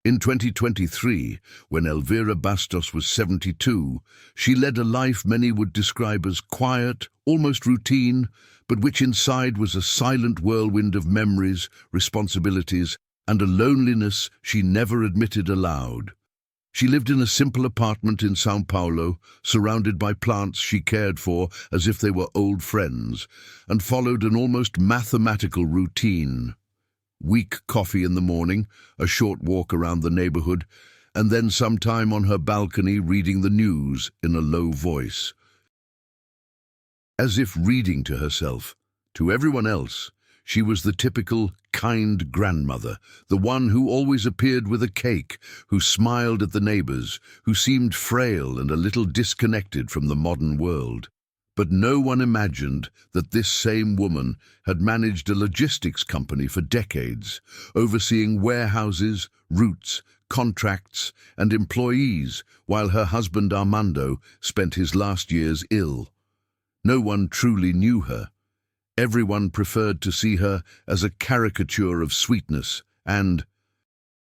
In 2023, when Elvira Bastos was 72, she led a life many would describe as quiet, almost routine, but which inside was a silent whirlwind of memories, responsibilities, and a loneliness she never admitted aloud. She lived in a simple apartment in São Paulo, surrounded by plants she cared for as if they were old friends, and followed an almost mathematical routine. Weak coffee in the morning, a short walk around the neighborhood, and then some time on her balcony reading the news in a low voice. As if reading to herself. To everyone else, she was the typical, kind grandmother, the one who always appeared with a cake, who smiled at the neighbors, who seemed frail and a little disconnected from the modern world. But no one imagined that this same woman had managed a logistics company for decades, overseeing warehouses, routes, contracts, and employees, while her husband Armando spent his last years ill. No one truly knew her. Everyone preferred to see her as a caricature of sweetness and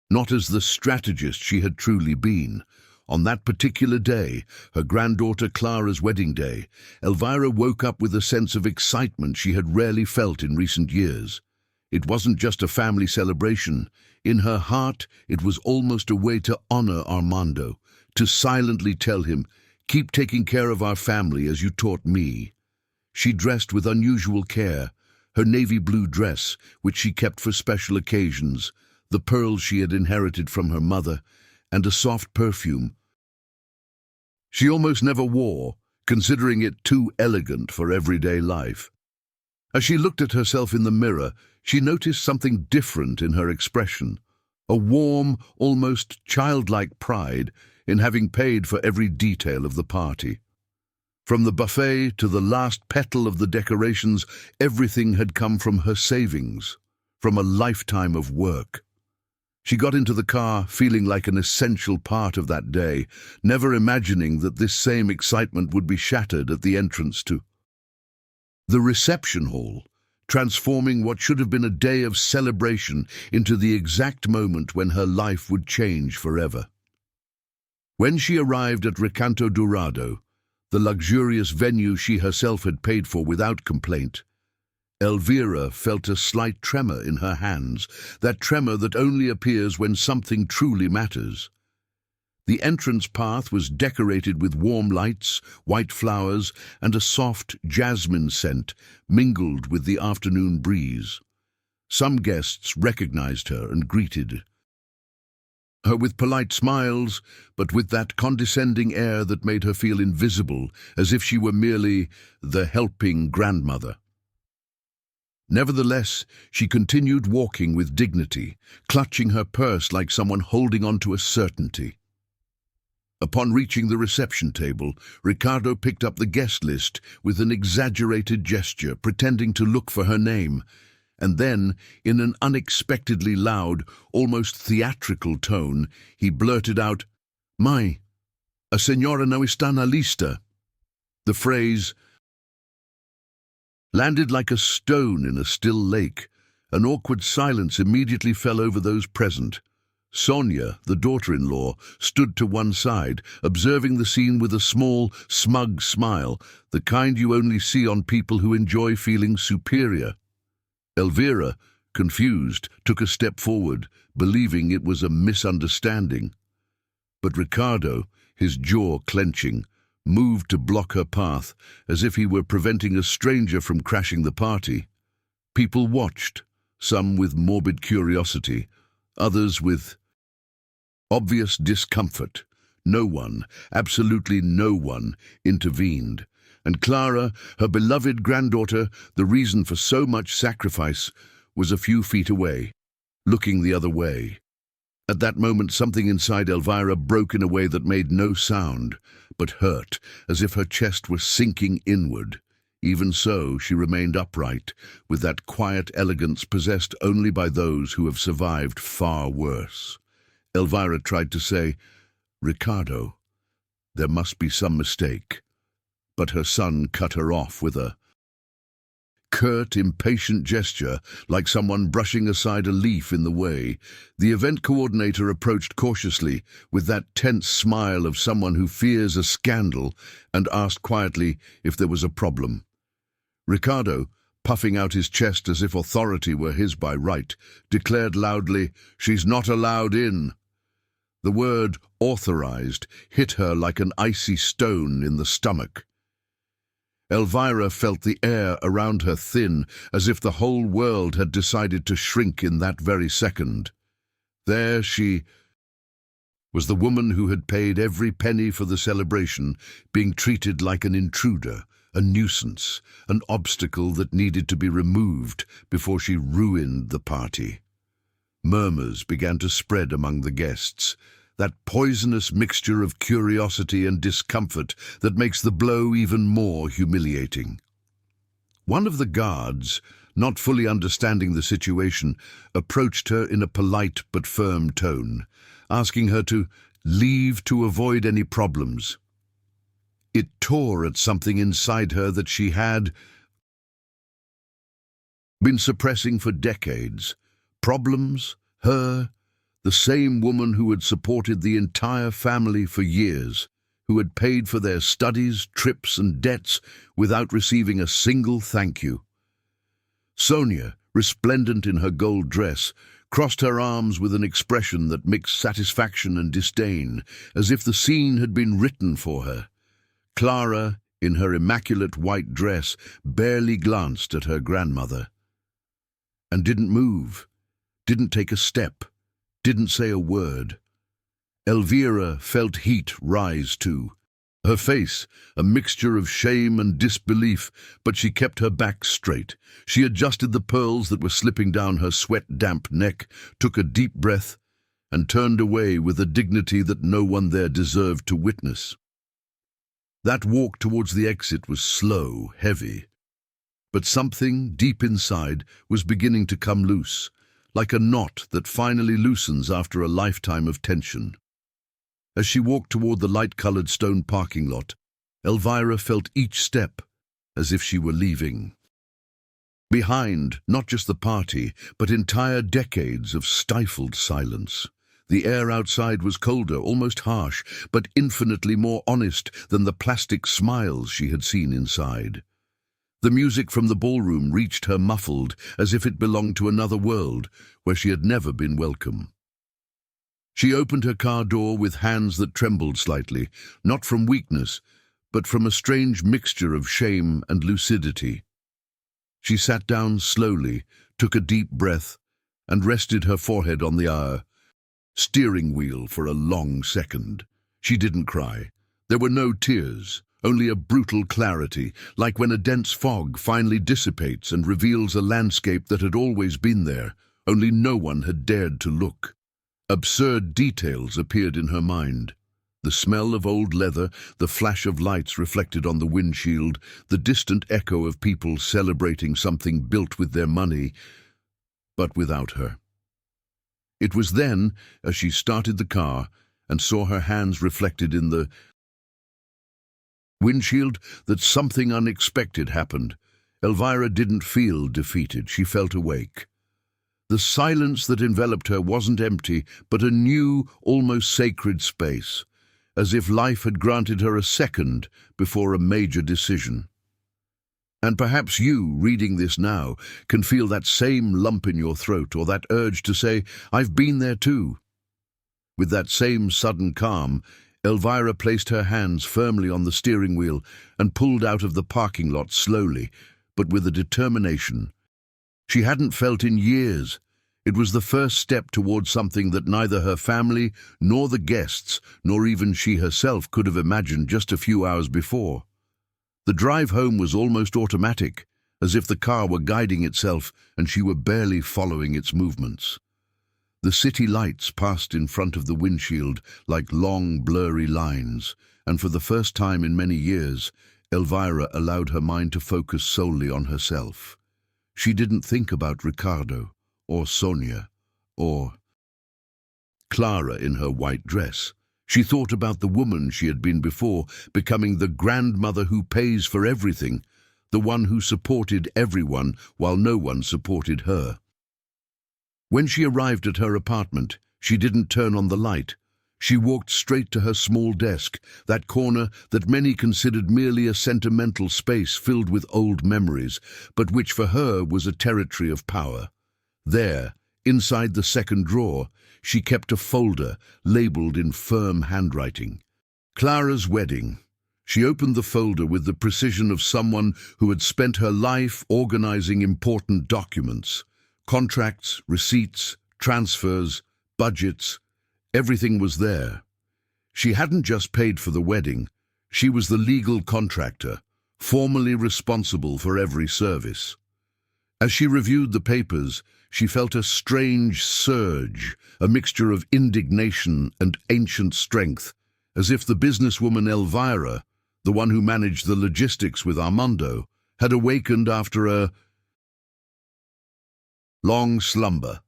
not as the strategist she had truly been. On that particular day, her granddaughter Clara's wedding day, Elvira woke up with a sense of excitement she had rarely felt in recent years. It wasn't just a family celebration. In her heart, it was almost a way to honor Armando, to silently tell him, "Keep taking care of our family as you taught me." She dressed with unusual care, her navy blue dress, which she kept for special occasions, the pearls she had inherited from her mother, and a soft perfume she almost never wore, considering it too elegant for everyday life. As she looked at herself in the mirror, she noticed something different in her expression, a warm, almost childlike pride in having paid for every detail of the party. From the buffet to the last petal of the decorations, everything had come from her savings, from a lifetime of work. She got into the car feeling like an essential part of that day, never imagining that this same excitement would be shattered at the entrance to the reception hall, transforming what should have been a day of celebration into the exact moment when her life would change forever. When she arrived at Recanto Dourado, the luxurious venue she herself had paid for without complaint, Elvira felt a slight tremor in her hands, that tremor that only appears when something truly matters. The entrance path was decorated with warm lights, white flowers, and a soft jasmine scent mingled with the afternoon breeze. Some guests recognized her and greeted her with polite smiles, but with that condescending air that made her feel invisible, as if she were merely the helping grandmother. Nevertheless, she continued walking with dignity, clutching her purse like someone holding on to a certainty. Upon reaching the reception table, Ricardo picked up the guest list with an exaggerated gesture, pretending to look for her name, and then, in an unexpectedly loud, almost theatrical tone, he blurted out, "Mãe, a senhora não está na lista." The phrase landed like a stone in a still lake. An awkward silence immediately fell over those present. Sonia, the daughter-in-law, stood to one side, observing the scene with a small, smug smile, the kind you only see on people who enjoy feeling superior. Elvira, confused, took a step forward, believing it was a misunderstanding. But Ricardo, his jaw clenching, moved to block her path, as if he were preventing a stranger from crashing the party. People watched, some with morbid curiosity, others with obvious discomfort. No one, absolutely no one, intervened. And Clara, her beloved granddaughter, the reason for so much sacrifice, was a few feet away, looking the other way. At that moment, something inside Elvira broke in a way that made no sound, but hurt, as if her chest were sinking inward. Even so, she remained upright, with that quiet elegance possessed only by those who have survived far worse. Elvira tried to say, "Ricardo, there must be some mistake," but her son cut her off with a curt, impatient gesture, like someone brushing aside a leaf in the way. The event coordinator approached cautiously, with that tense smile of someone who fears a scandal, and asked quietly if there was a problem. Ricardo, puffing out his chest as if authority were his by right, declared loudly, "She's not allowed in." The word "authorized" hit her like an icy stone in the stomach. Elvira felt the air around her thin, as if the whole world had decided to shrink in that very second. There she was, the woman who had paid every penny for the celebration, being treated like an intruder, a nuisance, an obstacle that needed to be removed before she ruined the party. Murmurs began to spread among the guests, that poisonous mixture of curiosity and discomfort that makes the blow even more humiliating. One of the guards, not fully understanding the situation, approached her in a polite but firm tone, asking her to leave to avoid any problems. It tore at something inside her that she had been suppressing for decades. Problems, her, the same woman who had supported the entire family for years, who had paid for their studies, trips and debts without receiving a single thank you. Sonia, resplendent in her gold dress, crossed her arms with an expression that mixed satisfaction and disdain, as if the scene had been written for her. Clara, in her immaculate white dress, barely glanced at her grandmother, and didn't move, didn't take a step, didn't say a word. Elvira felt heat rise too. Her face, a mixture of shame and disbelief, but she kept her back straight. She adjusted the pearls that were slipping down her sweat-damp neck, took a deep breath, and turned away with a dignity that no one there deserved to witness. That walk towards the exit was slow, heavy, but something deep inside was beginning to come loose, like a knot that finally loosens after a lifetime of tension. As she walked toward the light-colored stone parking lot, Elvira felt each step as if she were leaving behind not just the party, but entire decades of stifled silence. The air outside was colder, almost harsh, but infinitely more honest than the plastic smiles she had seen inside. The music from the ballroom reached her muffled, as if it belonged to another world, where she had never been welcome. She opened her car door with hands that trembled slightly, not from weakness, but from a strange mixture of shame and lucidity. She sat down slowly, took a deep breath, and rested her forehead on the steering wheel for a long second. She didn't cry. There were no tears. Only a brutal clarity, like when a dense fog finally dissipates and reveals a landscape that had always been there, only no one had dared to look. Absurd details appeared in her mind. The smell of old leather, the flash of lights reflected on the windshield, the distant echo of people celebrating something built with their money, but without her. It was then, as she started the car and saw her hands reflected in the windshield, that something unexpected happened. Elvira didn't feel defeated. She felt awake. The silence that enveloped her wasn't empty, but a new, almost sacred space, as if life had granted her a second before a major decision. And perhaps you, reading this now, can feel that same lump in your throat, or that urge to say, "I've been there too." With that same sudden calm, Elvira placed her hands firmly on the steering wheel and pulled out of the parking lot slowly, but with a determination she hadn't felt in years. It was the first step towards something that neither her family, nor the guests, nor even she herself could have imagined just a few hours before. The drive home was almost automatic, as if the car were guiding itself and she were barely following its movements. The city lights passed in front of the windshield like long, blurry lines, and for the first time in many years, Elvira allowed her mind to focus solely on herself. She didn't think about Ricardo, or Sonia, or Clara in her white dress. She thought about the woman she had been before, becoming the grandmother who pays for everything, the one who supported everyone while no one supported her. When she arrived at her apartment, she didn't turn on the light. She walked straight to her small desk, that corner that many considered merely a sentimental space filled with old memories, but which for her was a territory of power. There, inside the second drawer, she kept a folder labeled in firm handwriting. Clara's wedding. She opened the folder with the precision of someone who had spent her life organizing important documents. Contracts, receipts, transfers, budgets, everything was there. She hadn't just paid for the wedding, she was the legal contractor, formally responsible for every service. As she reviewed the papers, she felt a strange surge, a mixture of indignation and ancient strength, as if the businesswoman Elvira, the one who managed the logistics with Armando, had awakened after a long slumber.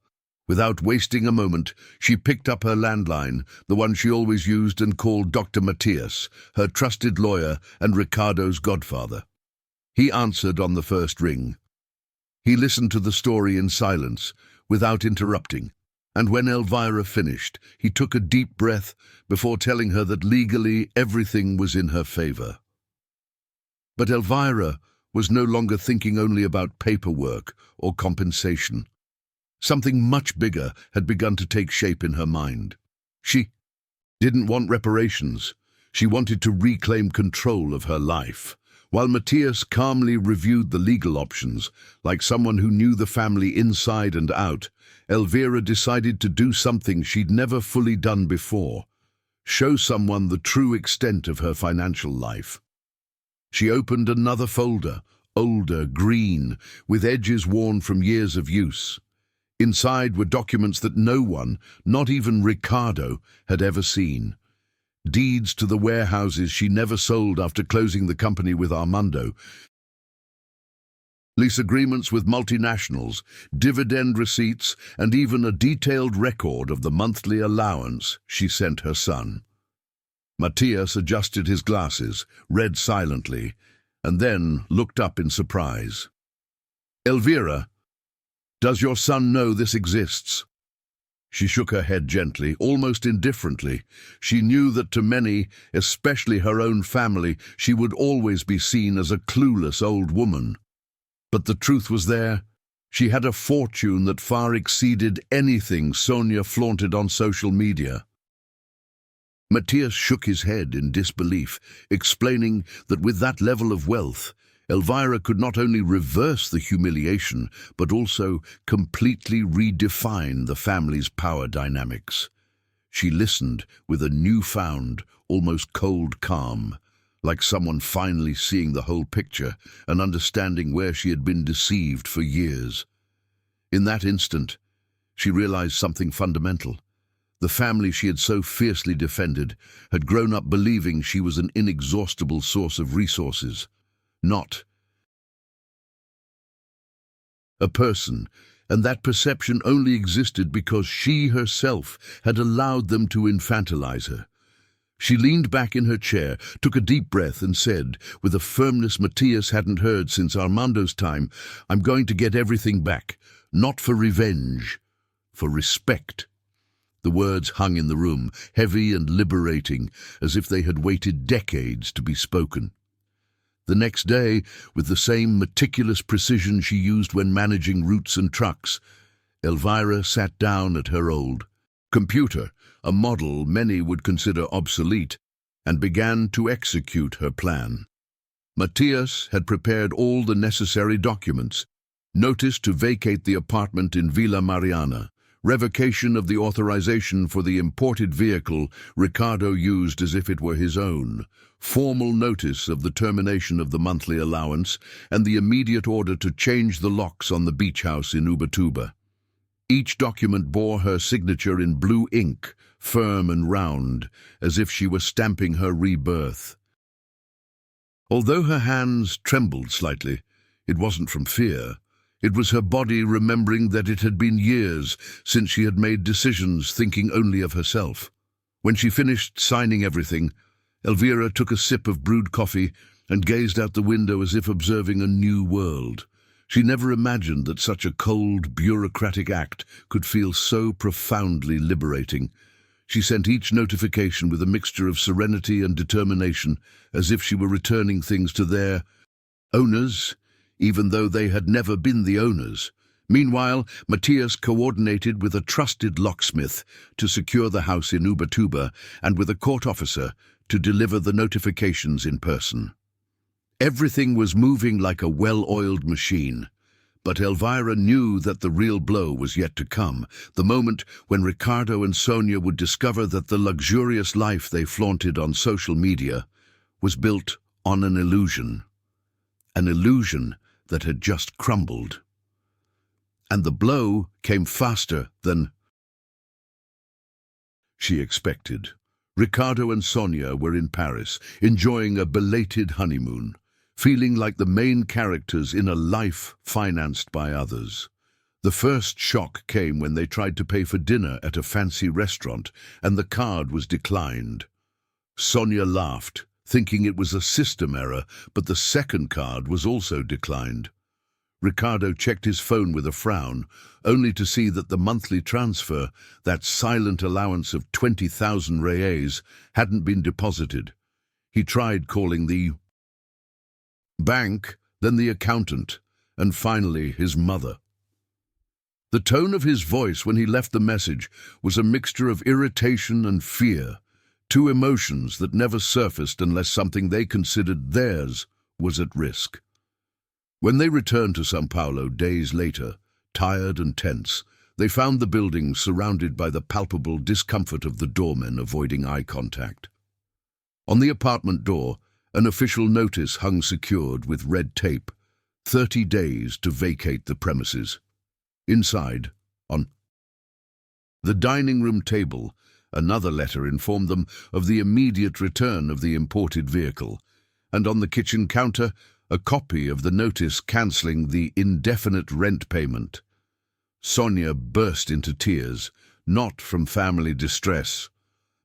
Without wasting a moment, she picked up her landline, the one she always used, and called Dr. Matias, her trusted lawyer and Ricardo's godfather. He answered on the first ring. He listened to the story in silence, without interrupting, and when Elvira finished, he took a deep breath before telling her that legally everything was in her favor. But Elvira was no longer thinking only about paperwork or compensation. Something much bigger had begun to take shape in her mind. She didn't want reparations. She wanted to reclaim control of her life. While Matthias calmly reviewed the legal options, like someone who knew the family inside and out, Elvira decided to do something she'd never fully done before: show someone the true extent of her financial life. She opened another folder, older, green, with edges worn from years of use. Inside were documents that no one, not even Ricardo, had ever seen. Deeds to the warehouses she never sold after closing the company with Armando. Lease agreements with multinationals, dividend receipts, and even a detailed record of the monthly allowance she sent her son. Matthias adjusted his glasses, read silently, and then looked up in surprise. "Elvira, does your son know this exists?" She shook her head gently, almost indifferently. She knew that to many, especially her own family, she would always be seen as a clueless old woman. But the truth was there. She had a fortune that far exceeded anything Sonia flaunted on social media. Matthias shook his head in disbelief, explaining that with that level of wealth, Elvira could not only reverse the humiliation, but also completely redefine the family's power dynamics. She listened with a newfound, almost cold calm, like someone finally seeing the whole picture and understanding where she had been deceived for years. In that instant, she realized something fundamental. The family she had so fiercely defended had grown up believing she was an inexhaustible source of resources, not a person, and that perception only existed because she herself had allowed them to infantilize her. She leaned back in her chair, took a deep breath, and said, with a firmness Matthias hadn't heard since Armando's time, "I'm going to get everything back, not for revenge, for respect." The words hung in the room, heavy and liberating, as if they had waited decades to be spoken. The next day, with the same meticulous precision she used when managing routes and trucks, Elvira sat down at her old computer, a model many would consider obsolete, and began to execute her plan. Matthias had prepared all the necessary documents: notice to vacate the apartment in Villa Mariana, revocation of the authorization for the imported vehicle Ricardo used as if it were his own, formal notice of the termination of the monthly allowance, and the immediate order to change the locks on the beach house in Ubatuba. Each document bore her signature in blue ink, firm and round, as if she were stamping her rebirth. Although her hands trembled slightly, it wasn't from fear. It was her body remembering that it had been years since she had made decisions thinking only of herself. When she finished signing everything, Elvira took a sip of brewed coffee and gazed out the window as if observing a new world. She never imagined that such a cold, bureaucratic act could feel so profoundly liberating. She sent each notification with a mixture of serenity and determination, as if she were returning things to their owners, even though they had never been the owners. Meanwhile, Matthias coordinated with a trusted locksmith to secure the house in Ubatuba and with a court officer to deliver the notifications in person. Everything was moving like a well-oiled machine, but Elvira knew that the real blow was yet to come, the moment when Ricardo and Sonia would discover that the luxurious life they flaunted on social media was built on an illusion that had just crumbled. And the blow came faster than she expected. Ricardo and Sonia were in Paris, enjoying a belated honeymoon, feeling like the main characters in a life financed by others. The first shock came when they tried to pay for dinner at a fancy restaurant and the card was declined. Sonia laughed, thinking it was a system error, but the second card was also declined. Ricardo checked his phone with a frown, only to see that the monthly transfer, that silent allowance of 20,000 reais, hadn't been deposited. He tried calling the bank, then the accountant, and finally his mother. The tone of his voice when he left the message was a mixture of irritation and fear, two emotions that never surfaced unless something they considered theirs was at risk. When they returned to São Paulo days later, tired and tense, they found the building surrounded by the palpable discomfort of the doormen avoiding eye contact. On the apartment door, an official notice hung secured with red tape, 30 days to vacate the premises. Inside, on the dining room table, another letter informed them of the immediate return of the imported vehicle, and on the kitchen counter, a copy of the notice cancelling the indefinite rent payment. Sonia burst into tears, not from family distress,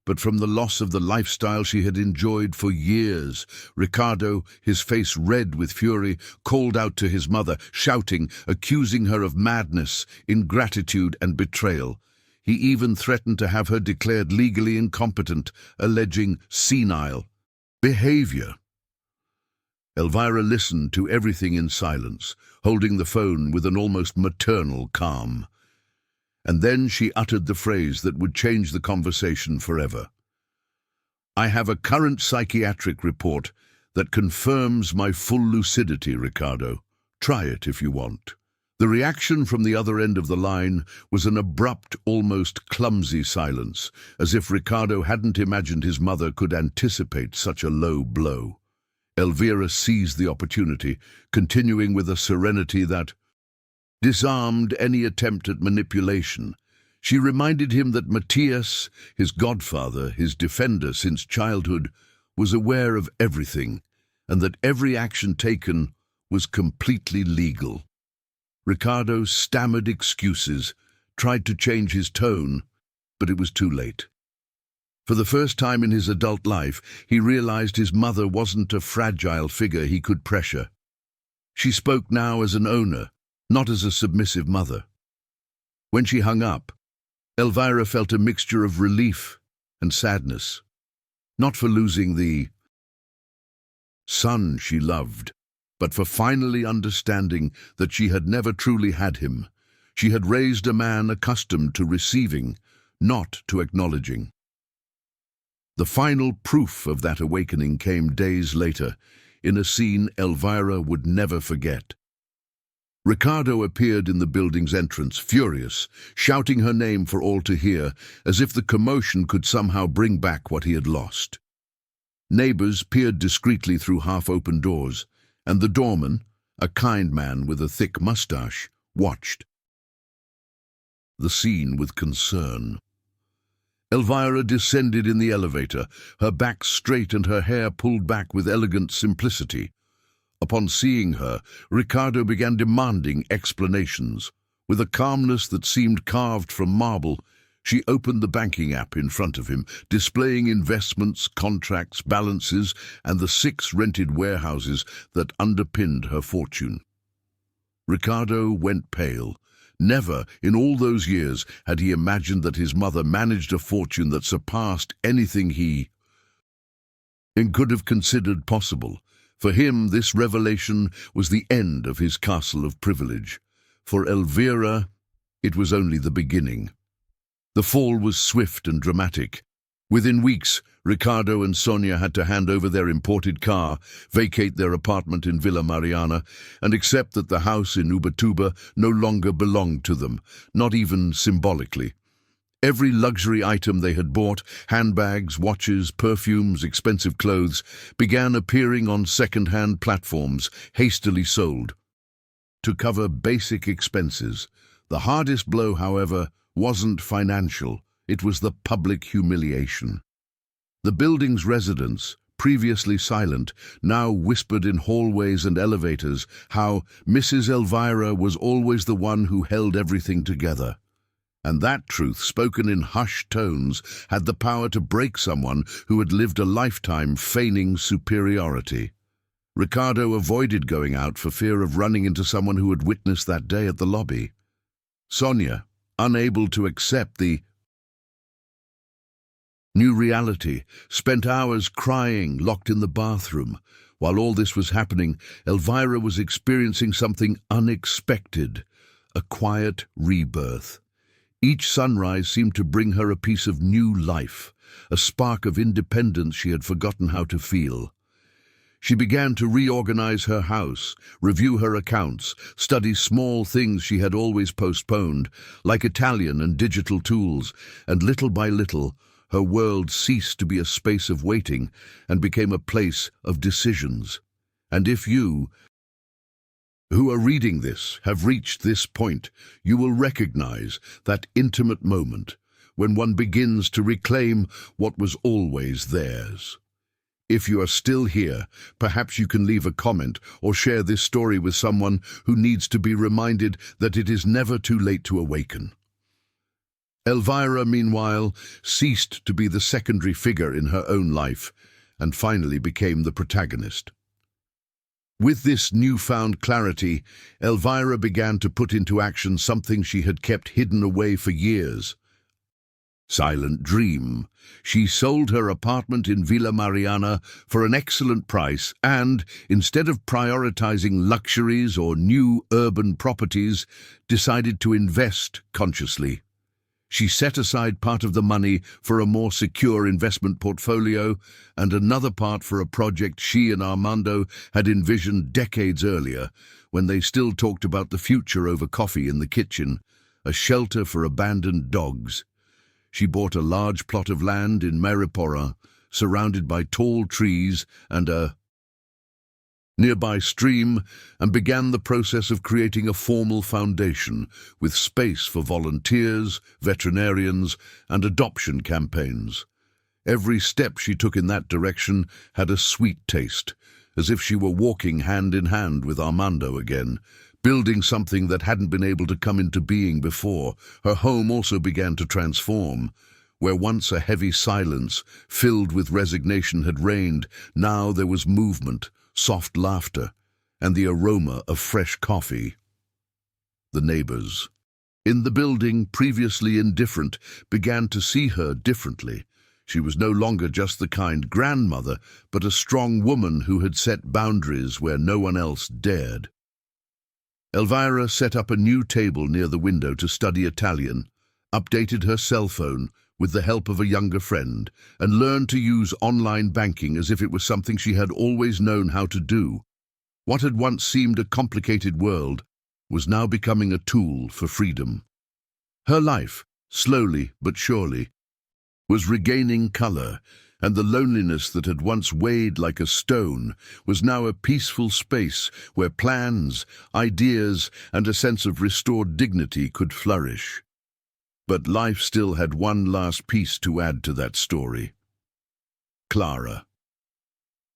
but from the loss of the lifestyle she had enjoyed for years. Ricardo, his face red with fury, called out to his mother, shouting, accusing her of madness, ingratitude and betrayal. He even threatened to have her declared legally incompetent, alleging senile behavior. Elvira listened to everything in silence, holding the phone with an almost maternal calm. And then she uttered the phrase that would change the conversation forever. "I have a current psychiatric report that confirms my full lucidity, Ricardo. Try it if you want." The reaction from the other end of the line was an abrupt, almost clumsy silence, as if Ricardo hadn't imagined his mother could anticipate such a low blow. Elvira seized the opportunity, continuing with a serenity that disarmed any attempt at manipulation. She reminded him that Matthias, his godfather, his defender since childhood, was aware of everything, and that every action taken was completely legal. Ricardo stammered excuses, tried to change his tone, but it was too late. For the first time in his adult life, he realized his mother wasn't a fragile figure he could pressure. She spoke now as an owner, not as a submissive mother. When she hung up, Elvira felt a mixture of relief and sadness, not for losing the son she loved, but for finally understanding that she had never truly had him. She had raised a man accustomed to receiving, not to acknowledging. The final proof of that awakening came days later, in a scene Elvira would never forget. Ricardo appeared in the building's entrance, furious, shouting her name for all to hear, as if the commotion could somehow bring back what he had lost. Neighbors peered discreetly through half-open doors, and the doorman, a kind man with a thick mustache, watched the scene with concern. Elvira descended in the elevator, her back straight and her hair pulled back with elegant simplicity. Upon seeing her, Ricardo began demanding explanations. With a calmness that seemed carved from marble, She opened the banking app in front of him, displaying investments, contracts, balances, and the 6 rented warehouses that underpinned her fortune. Ricardo went pale. Never, in all those years, had he imagined that his mother managed a fortune that surpassed anything he could have considered possible. For him, this revelation was the end of his castle of privilege. For Elvira, it was only the beginning. The fall was swift and dramatic. Within weeks, Ricardo and Sonia had to hand over their imported car, vacate their apartment in Villa Mariana, and accept that the house in Ubatuba no longer belonged to them, not even symbolically. Every luxury item they had bought, handbags, watches, perfumes, expensive clothes, began appearing on second-hand platforms, hastily sold. To cover basic expenses. The hardest blow, however, wasn't financial, it was the public humiliation. The building's residents, previously silent, now whispered in hallways and elevators how Mrs. Elvira was always the one who held everything together. And that truth, spoken in hushed tones, had the power to break someone who had lived a lifetime feigning superiority. Ricardo avoided going out for fear of running into someone who had witnessed that day at the lobby. Sonia, unable to accept the new reality, spent hours crying, locked in the bathroom. While all this was happening, Elvira was experiencing something unexpected, a quiet rebirth. Each sunrise seemed to bring her a piece of new life, a spark of independence she had forgotten how to feel. She began to reorganize her house, review her accounts, study small things she had always postponed, like Italian and digital tools, and little by little, her world ceased to be a space of waiting and became a place of decisions. And if you, who are reading this, have reached this point, you will recognize that intimate moment when one begins to reclaim what was always theirs. If you are still here, perhaps you can leave a comment or share this story with someone who needs to be reminded that it is never too late to awaken. Elvira, meanwhile, ceased to be the secondary figure in her own life and finally became the protagonist. With this newfound clarity, Elvira began to put into action something she had kept hidden away for years. Silent dream. She sold her apartment in Villa Mariana for an excellent price and, instead of prioritizing luxuries or new urban properties, decided to invest consciously. She set aside part of the money for a more secure investment portfolio and another part for a project she and Armando had envisioned decades earlier, when they still talked about the future over coffee in the kitchen, a shelter for abandoned dogs. She bought a large plot of land in Maripora, surrounded by tall trees and a nearby stream, and began the process of creating a formal foundation with space for volunteers, veterinarians, and adoption campaigns. Every step she took in that direction had a sweet taste, as if she were walking hand in hand with Armando again, building something that hadn't been able to come into being before. Her home also began to transform. Where once a heavy silence, filled with resignation, had reigned, now there was movement, soft laughter, and the aroma of fresh coffee. The neighbors, in the building, previously indifferent, began to see her differently. She was no longer just the kind grandmother, but a strong woman who had set boundaries where no one else dared. Elvira set up a new table near the window to study Italian, updated her cell phone with the help of a younger friend, and learned to use online banking as if it was something she had always known how to do. What had once seemed a complicated world was now becoming a tool for freedom. Her life, slowly but surely, was regaining color, and the loneliness that had once weighed like a stone was now a peaceful space where plans, ideas, and a sense of restored dignity could flourish. But life still had one last piece to add to that story. Clara.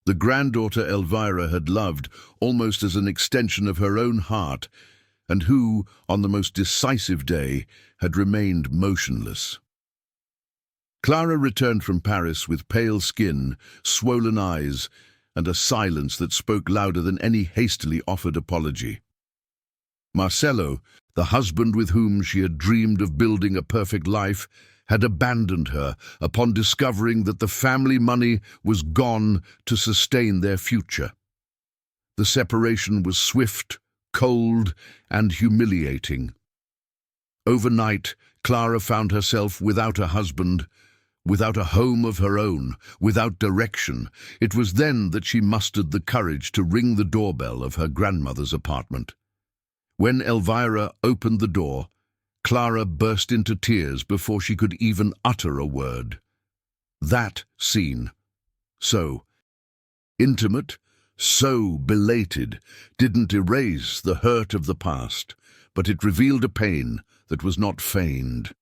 The granddaughter Elvira had loved almost as an extension of her own heart, and who, on the most decisive day, had remained motionless. Clara returned from Paris with pale skin, swollen eyes, and a silence that spoke louder than any hastily offered apology. Marcello, the husband with whom she had dreamed of building a perfect life, had abandoned her upon discovering that the family money was gone to sustain their future. The separation was swift, cold, and humiliating. Overnight, Clara found herself without a husband, without a home of her own, without direction. It was then that she mustered the courage to ring the doorbell of her grandmother's apartment. When Elvira opened the door, Clara burst into tears before she could even utter a word. That scene, so intimate, so belated, didn't erase the hurt of the past, but it revealed a pain that was not feigned.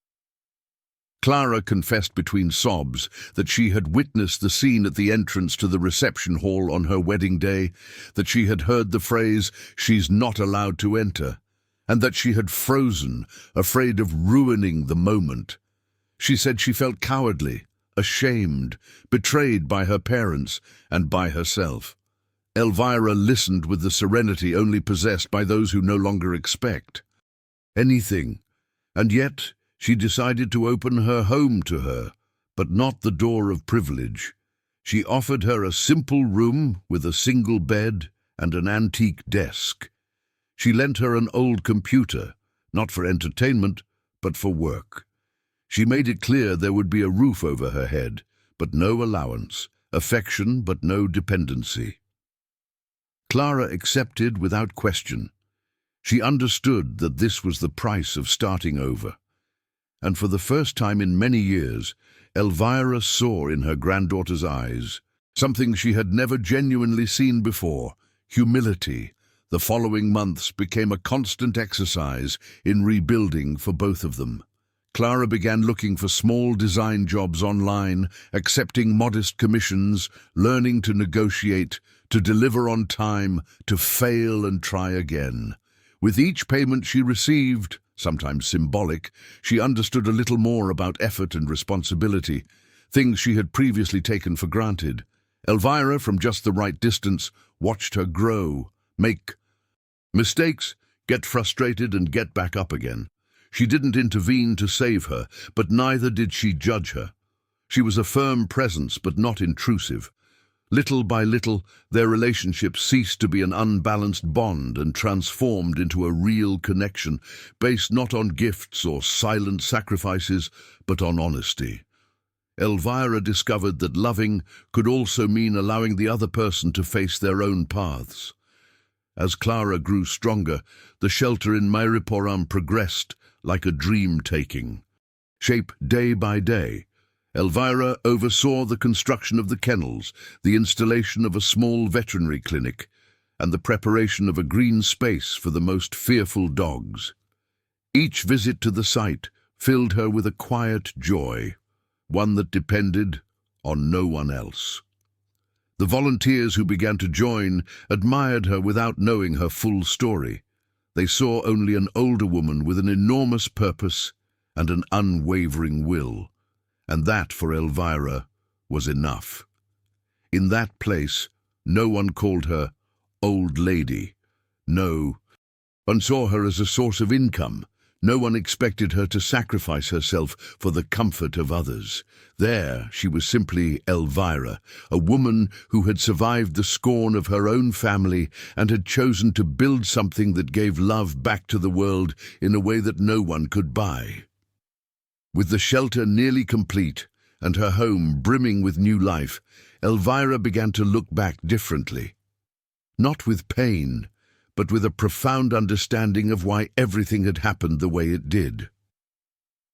Clara confessed between sobs that she had witnessed the scene at the entrance to the reception hall on her wedding day, that she had heard the phrase, "She's not allowed to enter," and that she had frozen, afraid of ruining the moment. She said she felt cowardly, ashamed, betrayed by her parents and by herself. Elvira listened with the serenity only possessed by those who no longer expect anything, and yet she decided to open her home to her, but not the door of privilege. She offered her a simple room with a single bed and an antique desk. She lent her an old computer, not for entertainment, but for work. She made it clear there would be a roof over her head, but no allowance, affection but no dependency. Clara accepted without question. She understood that this was the price of starting over. And for the first time in many years, Elvira saw in her granddaughter's eyes something she had never genuinely seen before: humility. The following months became a constant exercise in rebuilding for both of them. Clara began looking for small design jobs online, accepting modest commissions, learning to negotiate, to deliver on time, to fail and try again. With each payment she received, sometimes symbolic, she understood a little more about effort and responsibility, things she had previously taken for granted. Elvira, from just the right distance, watched her grow, make mistakes, get frustrated and get back up again. She didn't intervene to save her, but neither did she judge her. She was a firm presence, but not intrusive. Little by little, their relationship ceased to be an unbalanced bond and transformed into a real connection, based not on gifts or silent sacrifices, but on honesty. Elvira discovered that loving could also mean allowing the other person to face their own paths. As Clara grew stronger, the shelter in Maireporam progressed like a dream taking. Shape day by day, Elvira oversaw the construction of the kennels, the installation of a small veterinary clinic, and the preparation of a green space for the most fearful dogs. Each visit to the site filled her with a quiet joy, one that depended on no one else. The volunteers who began to join admired her without knowing her full story. They saw only an older woman with an enormous purpose and an unwavering will. And that, for Elvira, was enough. In that place, no one called her old lady. No one saw her as a source of income. No one expected her to sacrifice herself for the comfort of others. There, she was simply Elvira, a woman who had survived the scorn of her own family and had chosen to build something that gave love back to the world in a way that no one could buy. With the shelter nearly complete and her home brimming with new life, Elvira began to look back differently. Not with pain, but with a profound understanding of why everything had happened the way it did.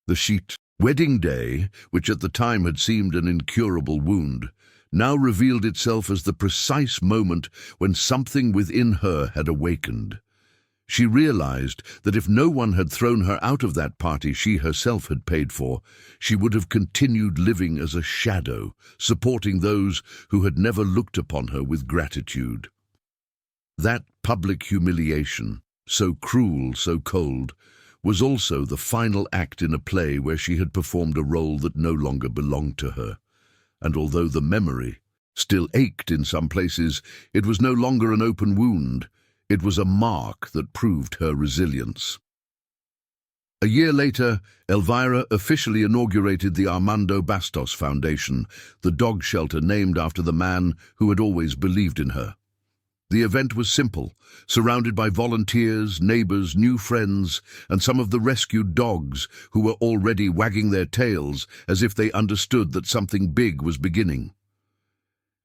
The sheet wedding day, which at the time had seemed an incurable wound, now revealed itself as the precise moment when something within her had awakened. She realized that if no one had thrown her out of that party she herself had paid for, she would have continued living as a shadow, supporting those who had never looked upon her with gratitude. That public humiliation, so cruel, so cold, was also the final act in a play where she had performed a role that no longer belonged to her. And although the memory still ached in some places, it was no longer an open wound. It was a mark that proved her resilience. A year later, Elvira officially inaugurated the Armando Bastos Foundation, the dog shelter named after the man who had always believed in her. The event was simple, surrounded by volunteers, neighbors, new friends, and some of the rescued dogs who were already wagging their tails as if they understood that something big was beginning.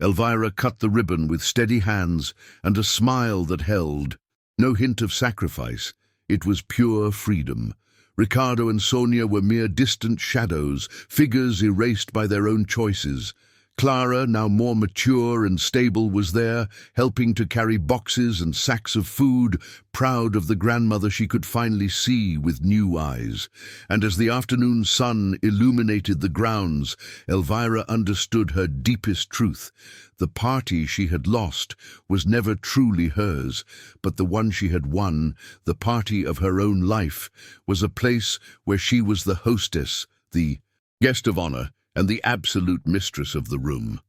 Elvira cut the ribbon with steady hands and a smile that held no hint of sacrifice. It was pure freedom. Ricardo and Sonia were mere distant shadows, figures erased by their own choices. Clara, now more mature and stable, was there, helping to carry boxes and sacks of food, proud of the grandmother she could finally see with new eyes. And as the afternoon sun illuminated the grounds, Elvira understood her deepest truth. The party she had lost was never truly hers, but the one she had won, the party of her own life, was a place where she was the hostess, the guest of honor, and the absolute mistress of the room.